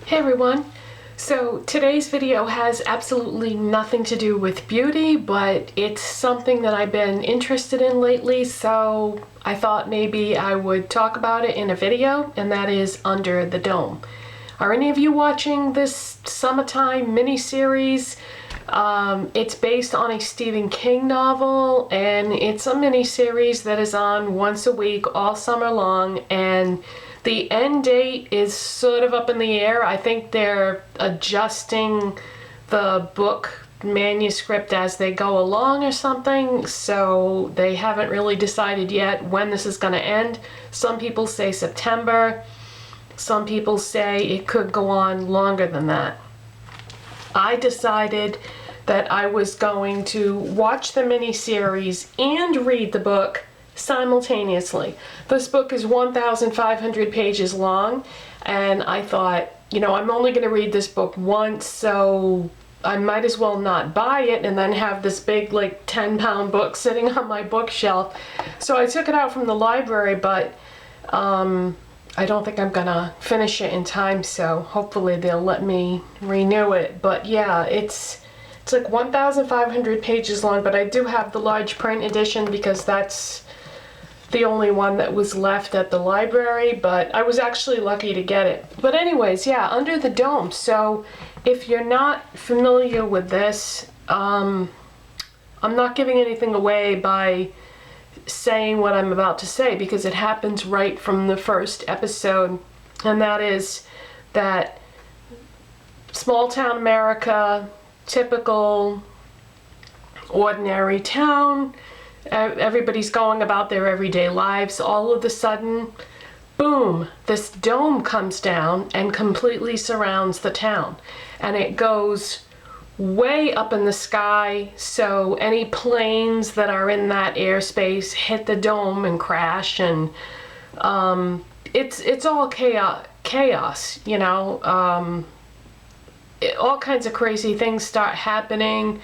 Hey everyone! So today's video has absolutely nothing to do with beauty, but it's something that I've been interested in lately, so I thought maybe I would talk about it in a video, and that is Under the Dome. Are any of you watching this summertime mini-series? It's based on a Stephen King novel, and it's a mini-series that is on once a week all summer long, and the end date is sort of up in the air. I think they're adjusting the book manuscript as they go along or something, so they haven't really decided yet when this is going to end. Some people say September. Some people say it could go on longer than that. I decided that I was going to watch the miniseries and read the book simultaneously. This book is 1,500 pages long, and I thought, you know, I'm only going to read this book once, so I might as well not buy it and then have this big, like, 10-pound book sitting on my bookshelf. So I took it out from the library, but I don't think I'm gonna finish it in time, so hopefully they'll let me renew it. But yeah, it's like 1,500 pages long, but I do have the large print edition because that's the only one that was left at the library, but I was actually lucky to get it. But anyways, yeah, Under the Dome. So if you're not familiar with this, I'm not giving anything away by saying what I'm about to say because it happens right from the first episode, and that is that small town America, typical ordinary town, everybody's going about their everyday lives. All of a sudden, boom, this dome comes down and completely surrounds the town, and it goes way up in the sky, so any planes that are in that airspace hit the dome and crash, and it's all chaos, you know. All kinds of crazy things start happening.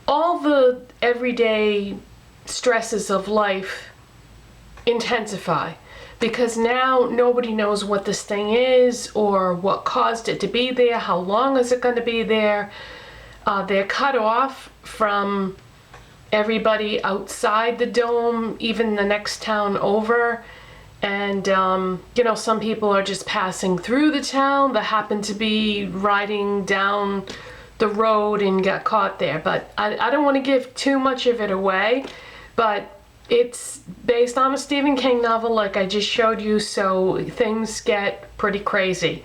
All the everyday stresses of life intensify because now nobody knows what this thing is or what caused it to be there, how long is it going to be there. They're cut off from everybody outside the dome, even the next town over. And, you know, some people are just passing through the town that happen to be riding down the road and get caught there. But I don't want to give too much of it away, but it's based on a Stephen King novel like I just showed you, so things get pretty crazy.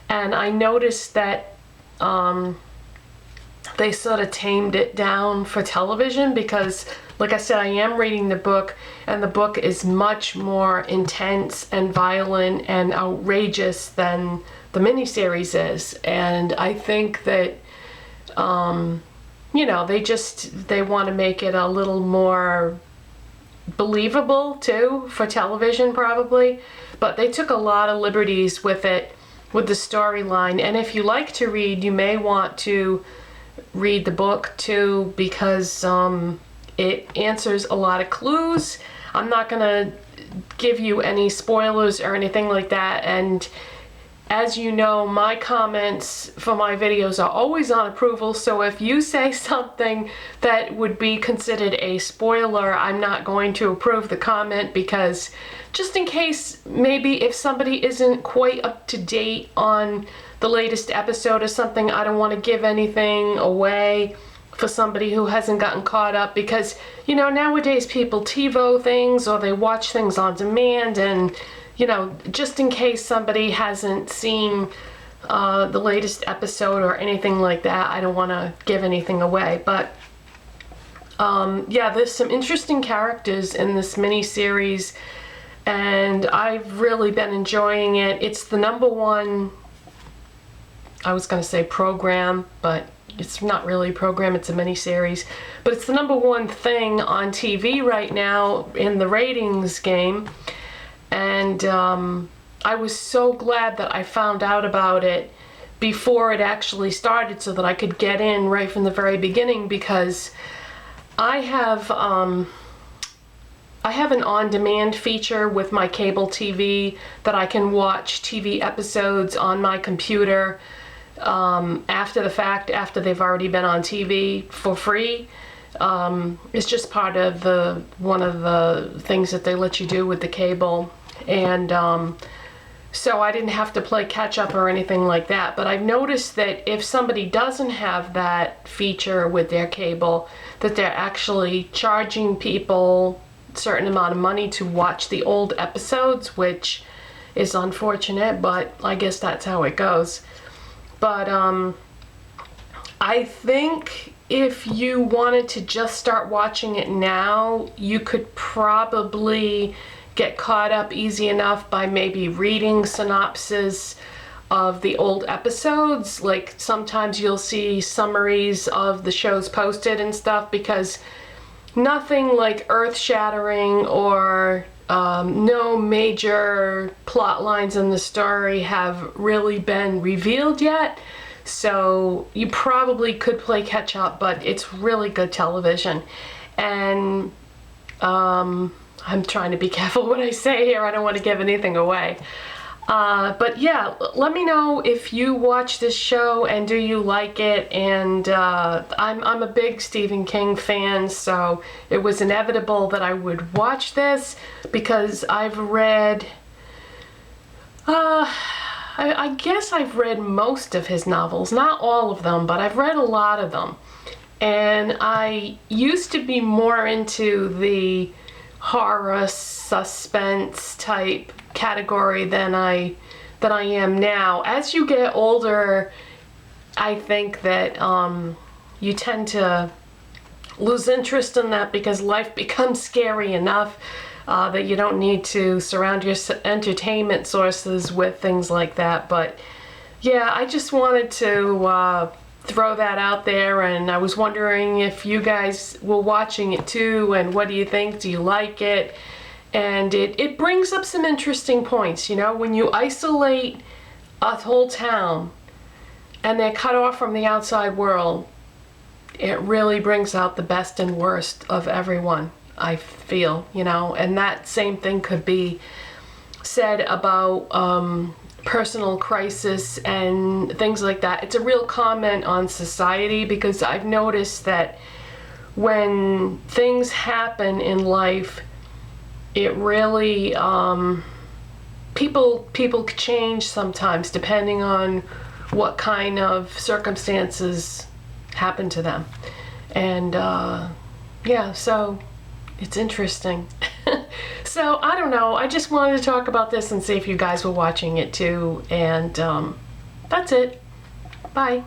And I noticed that they sort of tamed it down for television because, like I said, I am reading the book, and the book is much more intense and violent and outrageous than the miniseries is. And I think that, you know, they want to make it a little more believable too for television probably. But they took a lot of liberties with it, with the storyline. And if you like to read, you may want to read the book too, because it answers a lot of clues. I'm not gonna give you any spoilers or anything like that, and as you know, my comments for my videos are always on approval, so if you say something that would be considered a spoiler, I'm not going to approve the comment, because just in case maybe if somebody isn't quite up to date on the latest episode or something, I don't want to give anything away for somebody who hasn't gotten caught up, because, you know, nowadays people TiVo things or they watch things on demand, and, you know, just in case somebody hasn't seen the latest episode or anything like that, I don't want to give anything away. But yeah, there's some interesting characters in this mini-series, and I've really been enjoying it. It's the #1, I was going to say program, but it's not really a program, it's a mini-series. But it's the #1 thing on TV right now in the ratings game. And I was so glad that I found out about it before it actually started so that I could get in right from the very beginning, because I have I have an on-demand feature with my cable TV that I can watch TV episodes on my computer after the fact, after they've already been on TV for free. It's just part of one of the things that they let you do with the cable. And so I didn't have to play catch up or anything like that. But I've noticed that if somebody doesn't have that feature with their cable, that they're actually charging people a certain amount of money to watch the old episodes, which is unfortunate, but I guess that's how it goes. But I think if you wanted to just start watching it now, you could probably get caught up easy enough by maybe reading synopsis of the old episodes. Like sometimes you'll see summaries of the shows posted and stuff, because nothing like earth-shattering or no major plot lines in the story have really been revealed yet. So you probably could play catch up, but it's really good television. And I'm trying to be careful what I say here. I don't want to give anything away. But yeah, let me know if you watch this show and do you like it. And I'm a big Stephen King fan, so it was inevitable that I would watch this, because I've read, I guess I've read most of his novels, not all of them, but I've read a lot of them. And I used to be more into the horror suspense type category than I am now. As you get older, I think that you tend to lose interest in that, because life becomes scary enough that you don't need to surround your entertainment sources with things like that. But yeah, I just wanted to throw that out there, and I was wondering if you guys were watching it too, and what do you think? Do you like it? And it brings up some interesting points, you know, when you isolate a whole town and they're cut off from the outside world, it really brings out the best and worst of everyone, I feel, you know. And that same thing could be said about personal crisis and things like that. It's a real comment on society, because I've noticed that when things happen in life, it really people change sometimes depending on what kind of circumstances happen to them. And yeah, so it's interesting. So I don't know, I just wanted to talk about this and see if you guys were watching it too. And that's it. Bye.